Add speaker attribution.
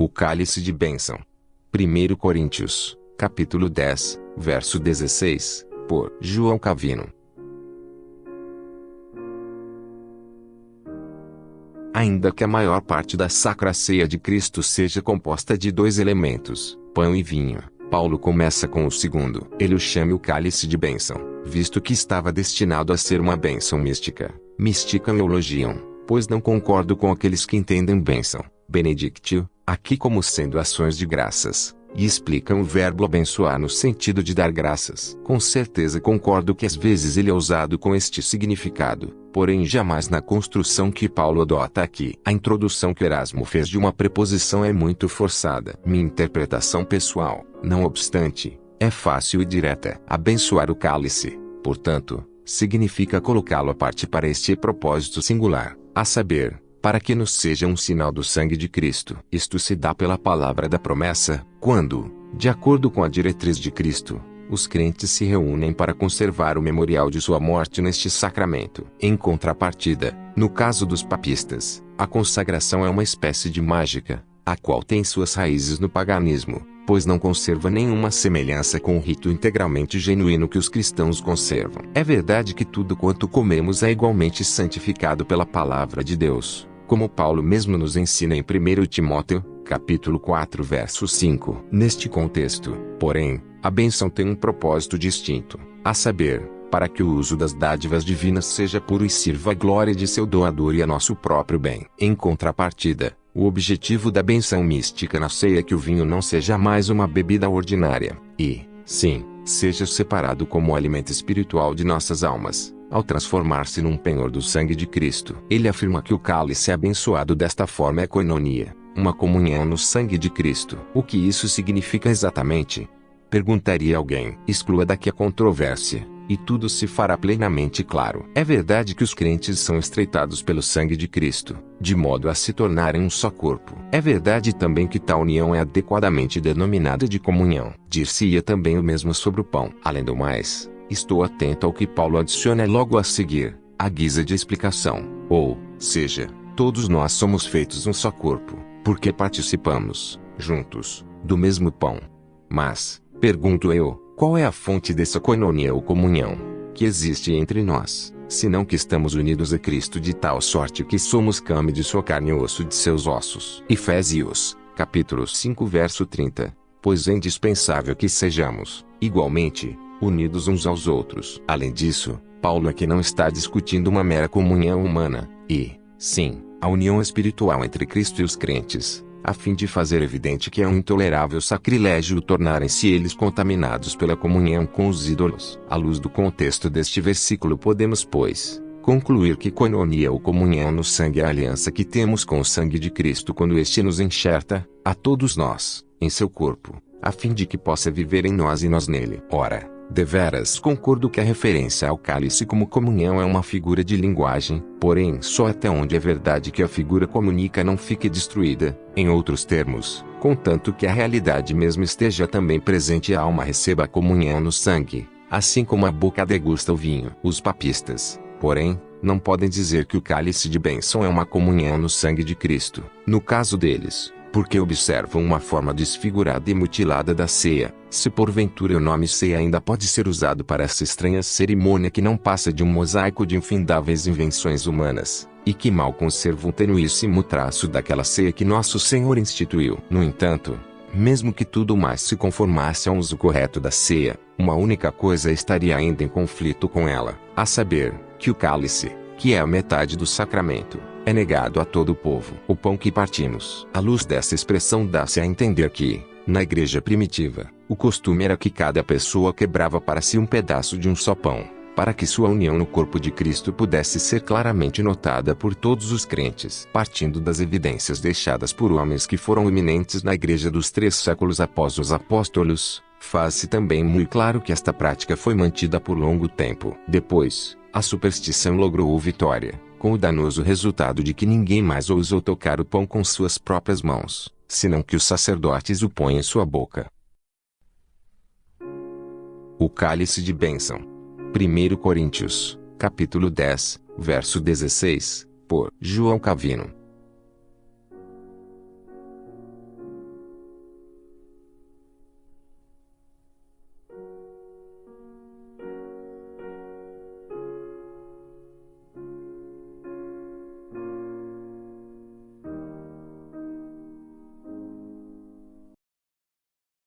Speaker 1: O cálice de bênção. 1 Coríntios, capítulo 10, verso 16, por João Calvino. Ainda que a maior parte da Sacra Ceia de Cristo seja composta de dois elementos, pão e vinho, Paulo começa com o segundo. Ele o chama o cálice de bênção, visto que estava destinado a ser uma bênção mística. Mística e elogiam, pois não concordo com aqueles que entendem bênção, benedictio, aqui como sendo ações de graças, e explicam o verbo abençoar no sentido de dar graças. Com certeza concordo que às vezes ele é usado com este significado, porém jamais na construção que Paulo adota aqui. A introdução que Erasmo fez de uma preposição é muito forçada. Minha interpretação pessoal, não obstante, é fácil e direta. Abençoar o cálice, portanto, significa colocá-lo à parte para este propósito singular, a saber, para que nos seja um sinal do sangue de Cristo. Isto se dá pela palavra da promessa, quando, de acordo com a diretriz de Cristo, os crentes se reúnem para conservar o memorial de sua morte neste sacramento. Em contrapartida, no caso dos papistas, a consagração é uma espécie de mágica, a qual tem suas raízes no paganismo, pois não conserva nenhuma semelhança com o rito integralmente genuíno que os cristãos conservam. É verdade que tudo quanto comemos é igualmente santificado pela palavra de Deus, como Paulo mesmo nos ensina em 1 Timóteo, capítulo 4, verso 5. Neste contexto, porém, a bênção tem um propósito distinto, a saber, para que o uso das dádivas divinas seja puro e sirva à glória de seu doador e a nosso próprio bem. Em contrapartida, o objetivo da bênção mística na ceia é que o vinho não seja mais uma bebida ordinária, e, sim, seja separado como alimento espiritual de nossas almas, ao transformar-se num penhor do sangue de Cristo. Ele afirma que o cálice abençoado desta forma é koinonia, uma comunhão no sangue de Cristo. O que isso significa exatamente? Perguntaria alguém. Exclua daqui a controvérsia, e tudo se fará plenamente claro. É verdade que os crentes são estreitados pelo sangue de Cristo, de modo a se tornarem um só corpo. É verdade também que tal união é adequadamente denominada de comunhão. Dir-se-ia também o mesmo sobre o pão. Além do mais, estou atento ao que Paulo adiciona logo a seguir, à guisa de explicação. Ou seja, todos nós somos feitos um só corpo, porque participamos, juntos, do mesmo pão. Mas, pergunto eu, qual é a fonte dessa koinonia ou comunhão que existe entre nós, senão que estamos unidos a Cristo de tal sorte que somos carne de sua carne e osso de seus ossos? Efésios, capítulo 5, verso 30. Pois é indispensável que sejamos, igualmente, unidos uns aos outros. Além disso, Paulo aqui não está discutindo uma mera comunhão humana, e, sim, a união espiritual entre Cristo e os crentes, a fim de fazer evidente que é um intolerável sacrilégio tornarem-se eles contaminados pela comunhão com os ídolos. À luz do contexto deste versículo podemos, pois, concluir que koinonia ou comunhão no sangue é a aliança que temos com o sangue de Cristo quando este nos enxerta, a todos nós, em seu corpo, a fim de que possa viver em nós e nós nele. Ora, deveras concordo que a referência ao cálice como comunhão é uma figura de linguagem, porém só até onde é verdade que a figura comunica não fique destruída, em outros termos, contanto que a realidade mesmo esteja também presente e a alma receba a comunhão no sangue, assim como a boca degusta o vinho. Os papistas, porém, não podem dizer que o cálice de bênção é uma comunhão no sangue de Cristo. No caso deles, porque observam uma forma desfigurada e mutilada da ceia, se porventura o nome ceia ainda pode ser usado para essa estranha cerimônia que não passa de um mosaico de infindáveis invenções humanas, e que mal conserva um tenuíssimo traço daquela ceia que nosso Senhor instituiu. No entanto, mesmo que tudo mais se conformasse ao uso correto da ceia, uma única coisa estaria ainda em conflito com ela, a saber, que o cálice, que é a metade do sacramento, é negado a todo o povo. O pão que partimos. À luz dessa expressão dá-se a entender que, na igreja primitiva, o costume era que cada pessoa quebrava para si um pedaço de um só pão, para que sua união no corpo de Cristo pudesse ser claramente notada por todos os crentes. Partindo das evidências deixadas por homens que foram eminentes na igreja dos 3 séculos após os apóstolos, faz-se também muito claro que esta prática foi mantida por longo tempo. Depois, a superstição logrou vitória, com o danoso resultado de que ninguém mais ousou tocar o pão com suas próprias mãos, senão que os sacerdotes o põem em sua boca. O cálice de bênção. 1 Coríntios, capítulo 10, verso 16, por João Calvino.